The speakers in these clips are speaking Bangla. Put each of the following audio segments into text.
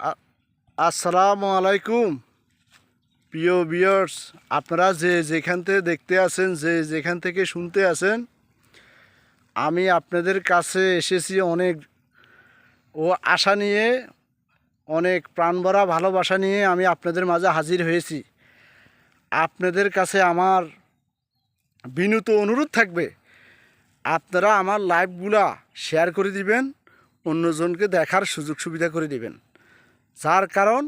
আসসালামু আলাইকুম প্রিয় ভিউয়ার্স, আপনারা যে যেখান থেকে দেখতে আছেন, যে যেখান থেকে শুনতে আছেন, আমি আপনাদের কাছে এসেছি অনেক আশা নিয়ে, অনেক প্রাণভরা ভালোবাসা নিয়ে আমি আপনাদের মাঝে হাজির হয়েছি। আপনাদের কাছে আমার বিনীত অনুরোধ থাকবে, আপনারা আমার লাইভগুলা শেয়ার করে দিবেন, অন্যজনকে দেখার সুযোগ সুবিধা করে দিবেন। যার কারণ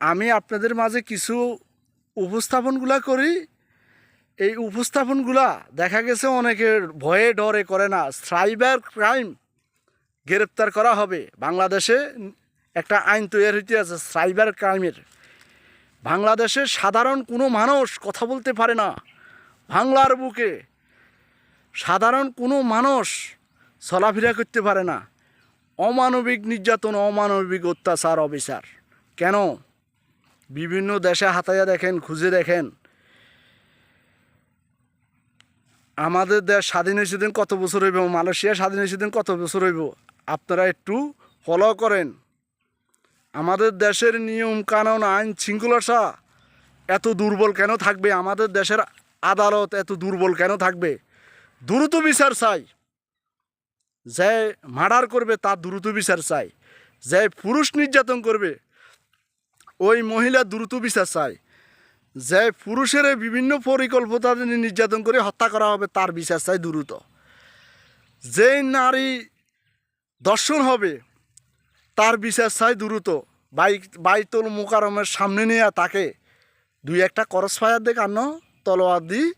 আমি আপনাদের মাঝে কিছু উপস্থাপনগুলা করি, এই উপস্থাপনগুলা দেখা গেছে অনেকের ভয়ে ডরে করে না। সাইবার ক্রাইম গ্রেপ্তার করা হবে, বাংলাদেশে একটা আইন তৈরি হইতে আছে সাইবার ক্রাইমের। বাংলাদেশে সাধারণ কোনো মানুষ কথা বলতে পারে না, বাংলার বুকে সাধারণ কোনো মানুষ চলাফেরা করতে পারে না। অমানবিক নির্যাতন, অমানবিক অত্যাচার, অবিচার। কেন? বিভিন্ন দেশে হাতাইয়া দেখেন, খুঁজে দেখেন। আমাদের দেশ স্বাধীন হয়েছে দিন কত বছর হইব, মালয়েশিয়া স্বাধীন হয়েছে দিন কত বছর হইব, আপনারা একটু ফলো করেন। আমাদের দেশের নিয়ম কানুন, আইন শৃঙ্খলা এত দুর্বল কেন থাকবে? আমাদের দেশের আদালত এত দুর্বল কেন থাকবে? দ্রুত বিচার চাই। যে মার্ডার করবে তার দ্রুত বিচার চাই। যে পুরুষ নির্যাতন করবে ওই মহিলা দ্রুত বিচার চাই। যে পুরুষের বিভিন্ন পরিকল্পনা নির্যাতন করে হত্যা করা হবে তার বিচার চাই দ্রুত। যেই নারী দর্শন হবে তার বিচার চাই দ্রুত। বাইতুল মুকাররমের সামনে নিয়ে তাকে দুই একটা করস ফায়ার দিয়ে কান্ন তলোয়ার দিয়ে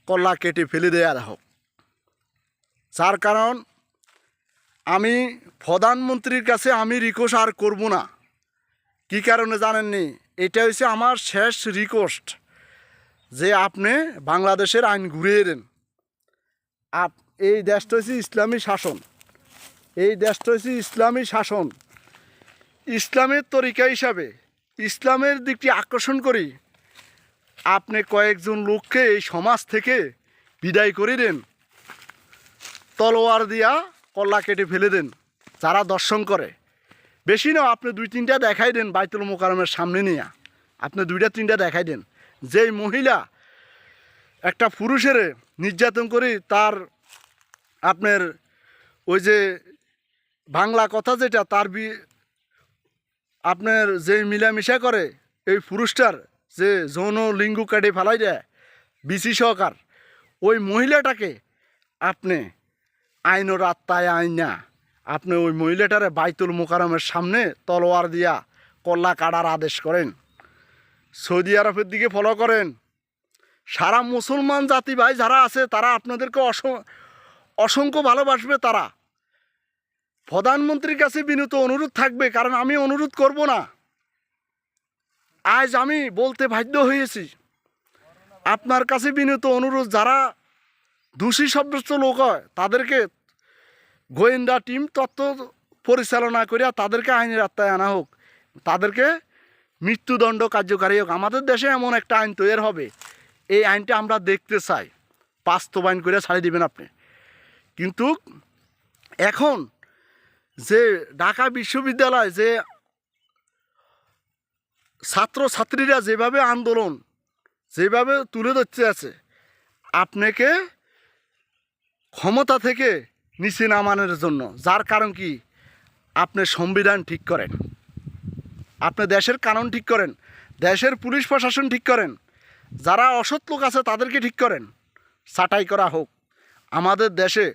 কল্লা কেটে ফেলে দেওয়া হোক। যার কারণ আমি প্রধানমন্ত্রীর কাছে আমি রিকোয়েস্ট আর করব না। কী কারণে জানেননি? এটা হচ্ছে আমার শেষ রিকোয়েস্ট, যে আপনি বাংলাদেশের আইন ঘুরিয়ে দেন। এই দেশটা হচ্ছে ইসলামী শাসন, এই দেশটা হচ্ছে ইসলামী শাসন। ইসলামের তরিকা হিসাবে ইসলামের দিকটি আকর্ষণ করি। আপনি কয়েকজন লোককে এই সমাজ থেকে বিদায় করে দেন, তলোয়ার দিয়া কল্লা কেটে ফেলে দেন যারা দর্শন করে। বেশি না, আপনি দুই তিনটা দেখাই দেন বাইতুল মুকাররমের সামনে নিয়ে, আপনি দুইটা তিনটা দেখাই দেন। যেই মহিলা একটা পুরুষের নির্যাতন করে তার আপনার ওই যে বাংলা কথা যেটা তার আপনার যে মিলামিশা করে এই পুরুষটার যে যৌন লিঙ্গ কাটে ফেলাই দেয় বিসি সহকার, ওই মহিলাটাকে আপনি আইনের আত্মায় আইন না, আপনি ওই মহিলাটারে বাইতুল মুকাররমের সামনে তলোয়ার দিয়া কল্লা কাটার আদেশ করেন। সৌদি আরবের দিকে ফলো করেন। সারা মুসলমান জাতি ভাই যারা আছে তারা আপনাদেরকে অসংখ্য ভালোবাসবে। তারা প্রধানমন্ত্রীর কাছে বিনীত অনুরোধ থাকবে, কারণ আমি অনুরোধ করব না। আজ আমি বলতে বাধ্য হয়েছি, আপনার কাছে বিনীত অনুরোধ, যারা দোষী সাব্যস্ত লোক হয় তাদেরকে গোয়েন্দা টিম তত্ত্ব পরিচালনা করিয়া তাদেরকে আইনের আওতায় আনা হোক, তাদেরকে মৃত্যুদণ্ড কার্যকারী হোক। আমাদের দেশে এমন একটা আইন তৈরি হবে, এই আইনটা আমরা দেখতে চাই, বাস্তবায়ন করে ছাড়িয়ে দিবেন আপনি। কিন্তু এখন যে ঢাকা বিশ্ববিদ্যালয় যে ছাত্রছাত্রীরা যেভাবে আন্দোলন যেভাবে তুলে ধরতে আছে, আপনাকে ক্ষমতা থেকে নিচে নামানোর জন্য। যার কারণ কি? আপনি সংবিধান ঠিক করেন, আপনি দেশের কানুন ঠিক করেন, দেশের পুলিশ প্রশাসন ঠিক করেন, যারা অসৎ লোক আছে তাদেরকে ঠিক করেন, ছাঁটাই করা হোক। আমাদের দেশে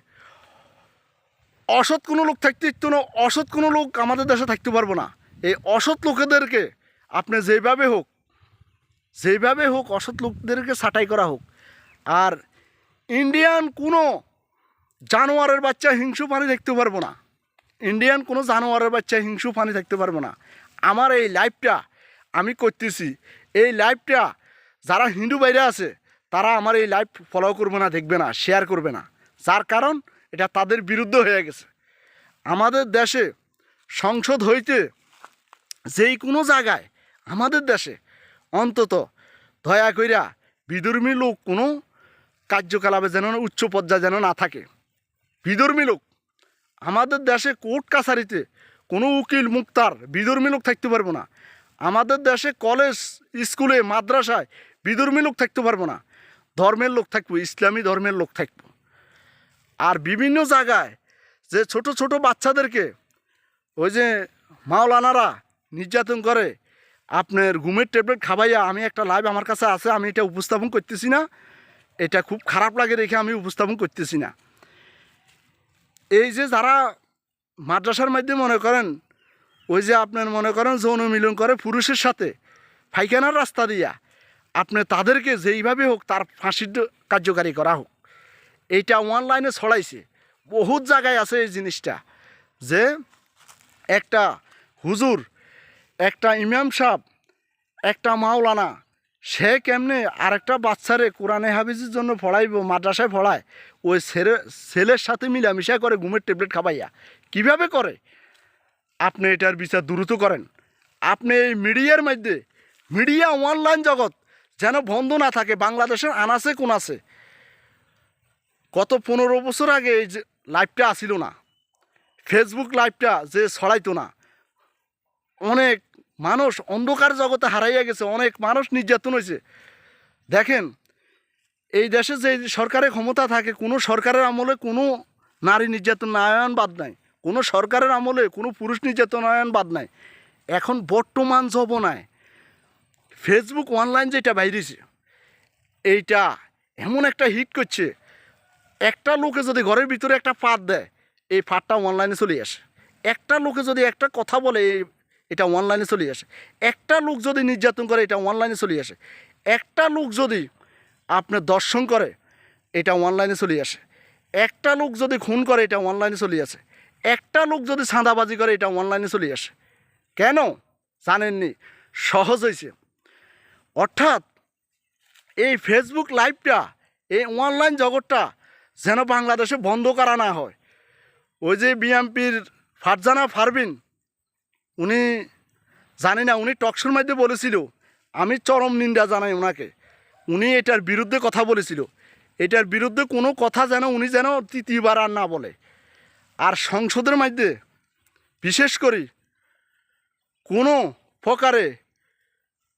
অসৎ কোনো লোক থাকতে ইচ্ছু না, অসৎ কোনো লোক আমাদের দেশে থাকতে পারবো না। এই অসৎ লোকেদেরকে আপনি যেভাবে হোক অসৎ লোকদেরকে ছাঁটাই করা হোক। আর ইন্ডিয়ান কোনো জানোয়ারের বাচ্চা হিংসু পানি দেখতে পারবো না, ইন্ডিয়ান কোনো জানোয়ারের বাচ্চা হিংসু পানি দেখতে পারবো না। আমার এই লাইভটা আমি করতেছি, এই লাইভটা যারা হিন্দু বাইরে আছে তারা আমার এই লাইভ ফলো করবে না, দেখবে না, শেয়ার করবে না। যার কারণ এটা তাদের বিরুদ্ধে হয়ে গেছে। আমাদের দেশে সংসদ হইতে যেই কোনো জায়গায় আমাদের দেশে অন্তত দয়া কইরা বিধর্মী লোক কোনো কার্যকলাপে যেন উচ্চ পর্যায়ে যেন না থাকে। বিধর্মী লোক আমাদের দেশে কোর্ট কাছারিতে কোনো উকিল মুক্তার বিধর্মী লোক থাকতে পারবো না। আমাদের দেশে কলেজ স্কুলে মাদ্রাসায় বিধর্মী লোক থাকতে পারবো না, ধর্মের লোক থাকবো, ইসলামী ধর্মের লোক থাকবো। আর বিভিন্ন জায়গায় যে ছোট ছোট বাচ্চাদেরকে ওই যে মাওলানারা নির্যাতন করে, আপনার ঘুমের ট্যাবলেট খাবাইয়া, আমি একটা লাইভ আমার কাছে আছে, আমি এটা উপস্থাপন করতেছি না, এটা খুব খারাপ লাগে রেখে আমি উপস্থাপন করতেছি না। এই যে যারা মাদ্রাসার মধ্যে মনে করেন ওই যে আপনার মনে করেন যৌন মিলন করে পুরুষের সাথে পায়খানার রাস্তা দিয়া, আপনি তাদেরকে যেইভাবে হোক তার ফাঁসির কার্যকারী করা হোক। এইটা অনলাইনে ছড়াইছে, বহুত জায়গায় আছে এই জিনিসটা, যে একটা হুজুর, একটা ইমাম সাহেব, একটা মাওলানা, সে কেমনে আরেকটা বাচ্চারে কোরআনে হাফিজের জন্য পড়াইব, মাদ্রাসায় পড়ায়, ওই ছেলের সাথে মিলামিশা করে ঘুমের ট্যাবলেট খাবাইয়া কিভাবে করে। আপনি এটার বিচার দ্রুত করেন। আপনি এই মিডিয়ার মধ্যে, মিডিয়া অনলাইন জগৎ যেন বন্ধ না থাকে। বাংলাদেশের আনাচে কোনাচে গত 15 বছর আগে এই যে লাইভটা আসিল না, ফেসবুক লাইভটা যে ছড়াইতো না, অনেক মানুষ অন্ধকার জগতে হারাইয়া গেছে, অনেক মানুষ নির্যাতন হয়েছে। দেখেন এই দেশে যে সরকারের ক্ষমতা থাকে, কোনো সরকারের আমলে কোনো নারী নির্যাতন বাদ নাই, কোনো সরকারের আমলে কোনো পুরুষ নির্যাতন বাদ নাই। এখন বর্তমান জমানায় ফেসবুক অনলাইন যেটা বাইরেছে, এইটা এমন একটা হিট করছে, একটা লোকে যদি ঘরের ভিতরে একটা ফাঁদ দেয়, এই ফাঁদটা অনলাইনে চলে আসে। একটা লোকে যদি একটা কথা বলে, এটা অনলাইনে চলে আসে। একটা লোক যদি নির্যাতন করে, এটা অনলাইনে চলে আসে। একটা লোক যদি আপনার দর্শন করে, এটা অনলাইনে চলে আসে। একটা লোক যদি খুন করে, এটা অনলাইনে চলে আসে। একটা লোক যদি চাঁদাবাজি করে, এটা অনলাইনে চলে আসে। কেন জানেননি? সহজ হয়েছে। অর্থাৎ এই ফেসবুক লাইভটা, এই অনলাইন জগৎটা যেন বাংলাদেশে বন্ধ করা না হয়। ওই যে বিএনপির ফারজানা পারভীন, উনি জানি না, উনি টকশোর মধ্যে বলেছিল, আমি চরম নিন্দা জানাই ওনাকে, উনি এটার বিরুদ্ধে কথা বলেছিল। এটার বিরুদ্ধে কোনো কথা যেন উনি যেন তৃতীয়বার আর না বলে। আর সংসদের মধ্যে বিশেষ করে কোনো প্রকারে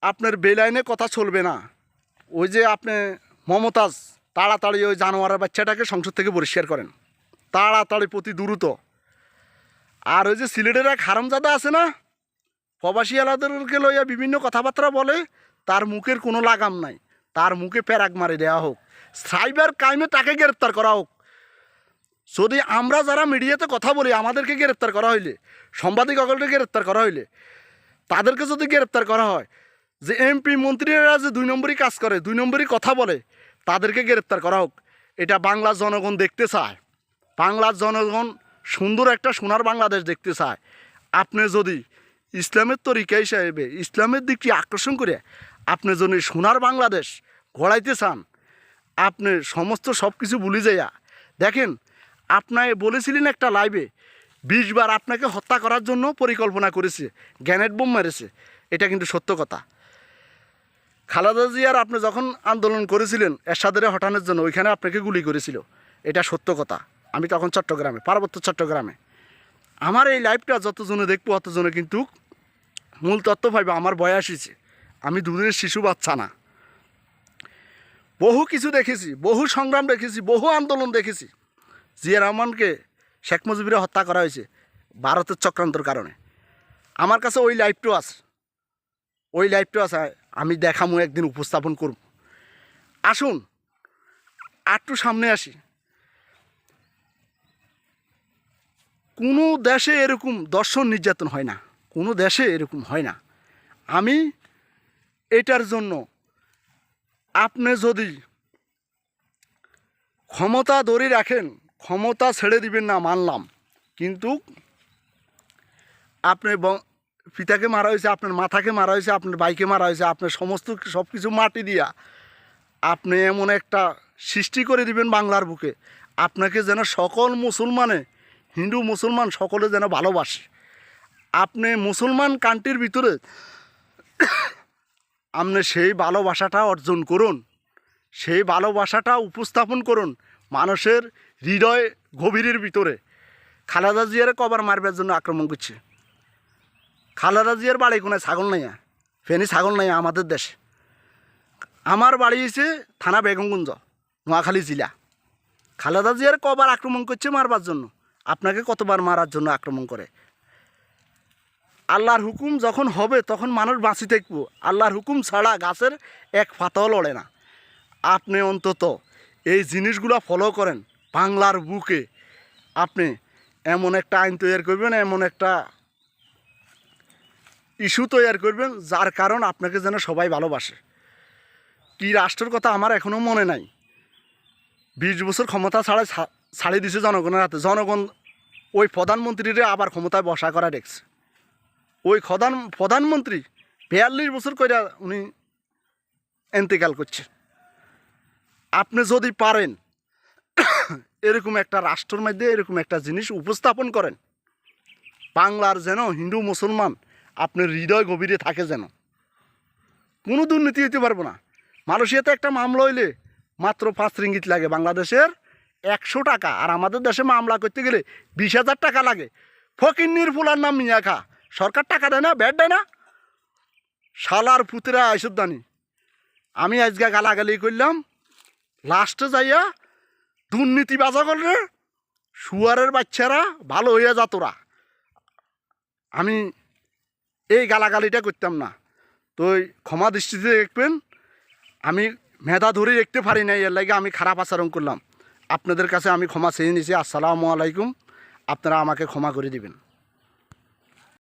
আপনার বেলাইনে কথা চলবে না। ওই যে আপনি মমতাজ তাড়াতাড়ি ওই জানোয়ারের বাচ্চাটাকে সংসদ থেকে বহিষ্কার করেন, তাড়াতাড়ি, প্রতি দ্রুত। আর ওই যে সিলেটের এক হারামজাদা আছে না, প্রবাসী আলাদেরকে লইয়া বিভিন্ন কথাবার্তা বলে, তার মুখের কোনো লাগাম নাই, তার মুখে প্যারাক মারি দেওয়া হোক, সাইবার ক্রাইমে তাকে গ্রেপ্তার করা হোক। যদি আমরা যারা মিডিয়াতে কথা বলি, আমাদেরকে গ্রেপ্তার করা হইলে, সাংবাদিকদেরকে গ্রেপ্তার করা হইলে, তাদেরকে যদি গ্রেপ্তার করা হয়, যে এমপি মন্ত্রীরা যে 2 নম্বরই কাজ করে, 2 নম্বরই কথা বলে, তাদেরকে গ্রেপ্তার করা হোক। এটা বাংলার জনগণ দেখতে চায়। বাংলার জনগণ সুন্দর একটা সোনার বাংলাদেশ দেখতে চায়। আপনি যদি ইসলামের তরিকা হিসাবে ইসলামের দিকটি আকর্ষণ করে আপনি যদি সোনার বাংলাদেশ গড়াইতে চান, আপনি সমস্ত সব কিছু ভুলে যাইয়া দেখেন, আপনাকে বলেছিলেন একটা লাইভে 20 বার আপনাকে হত্যা করার জন্য পরিকল্পনা করেছে, গ্রেনেড বোম মেরেছে। এটা কিন্তু সত্য কথা। খালেদা জিয়ার আপনি যখন আন্দোলন করেছিলেন এরশাদের হটানোর জন্য, ওইখানে আপনাকে গুলি করেছিল, এটা সত্য কথা। আমি তখন চট্টগ্রামে, পার্বত্য চট্টগ্রামে। আমার এই লাইভটা যতজনে দেখবো অতজনে কিন্তু মূল তত্ত্ব পাইবে। আমার বয়স হয়েছে, আমি দুধের শিশু বাচ্চা না। বহু কিছু দেখেছি, বহু সংগ্রাম দেখেছি, বহু আন্দোলন দেখেছি। জিয়া রহমানকে শেখ মুজিবুরে হত্যা করা হয়েছে ভারতের চক্রান্তর কারণে। আমার কাছে ওই লাইভটাও আছে, ওই লাইভটাও আছে, আমি দেখামো, একদিন উপস্থাপন করব। আসুন একটু সামনে আসি। কোনো দেশে এরকম দর্শন নির্যাতন হয় না, কোনো দেশে এরকম হয় না। আমি এটার জন্য আপনি যদি ক্ষমতা ধরে রাখেন, ক্ষমতা ছেড়ে দিবেন না মানলাম, কিন্তু আপনি পিতাকে মারা হয়েছে, আপনার মাথাকে মারা হয়েছে, আপনার বাইকে মারা হয়েছে, আপনার সমস্ত সব কিছু মাটি দিয়া আপনি এমন একটা সৃষ্টি করে দিবেন বাংলার বুকে, আপনাকে যেন সকল মুসলমানে, হিন্দু মুসলমান সকলে যেন ভালোবাসে। আপনি মুসলমান কান্ট্রির ভিতরে আপনি সেই ভালোবাসাটা অর্জন করুন, সেই ভালোবাসাটা উপস্থাপন করুন মানুষের হৃদয় গভীরের ভিতরে। খালেদা জিয়ারে কবার মারবার জন্য আক্রমণ করছে, খালেদা জিয়ার বাড়ি কোনায় ছাগল নাই, ফেনি ছাগল নাই আমাদের দেশে। আমার বাড়ি হয়েছে থানা বেগমগঞ্জ, নোয়াখালী জেলা। খালেদা জিয়ার কবার আক্রমণ করছে মারবার জন্য, আপনাকে কতবার মারার জন্য আক্রমণ করে। আল্লাহর হুকুম যখন হবে তখন মানুষ বাঁচি থাকবো। আল্লাহর হুকুম ছাড়া গাছের এক পাতাও লড়ে না। আপনি অন্তত এই জিনিসগুলো ফলো করেন। বাংলার বুকে আপনি এমন একটা আইন তৈরি করবেন, এমন একটা ইস্যু তৈরি করবেন যার কারণ আপনাকে যেন সবাই ভালোবাসে। কী রাষ্ট্রের কথা আমার এখনও মনে নাই। 20 বছর ক্ষমতা ছাড়িয়ে দিছে জনগণের হাতে। জনগণ ওই প্রধানমন্ত্রীরে আবার ক্ষমতায় বসা করা দেখছে। ওই প্রধানমন্ত্রী 42 বছর করে উনি এন্তেকাল করছে। আপনি যদি পারেন এরকম একটা রাষ্ট্রের মধ্যে এরকম একটা জিনিস উপস্থাপন করেন, বাংলার যেন হিন্দু মুসলমান আপনার হৃদয় গভীরে থাকে, যেন কোনো দুর্নীতি হইতে পারবো না। মালয়েশিয়াতে একটা মামলা হইলে মাত্র 5 রিঙ্গিত লাগে বাংলাদেশের 100 টাকা, আর আমাদের দেশে মামলা করতে গেলে 20,000 টাকা লাগে। ফকিন্নির ফুলার নাম মিয়া খা, সরকার টাকা দেয় না, ব্যাট দেয় না। শালার পুতরা আইসুদ্দানি। আমি আজকে গালাগালি করলাম, লাস্টে যাইয়া দুর্নীতি বাজা করলে শুয়ারের বাচ্চারা ভালো হইয়া যা তোরা। আমি এই গালাগালিটা করতাম না, তো ক্ষমা দৃষ্টিতে দেখবেন। আমি মেধা ধরে দেখতে পারি না, এর লাগে আমি খারাপ আচরণ করলাম। আপনাদের কাছে আমি ক্ষমা চেয়ে নিয়েছি। আসসালামু আলাইকুম, আপনারা আমাকে ক্ষমা করে দিবেন।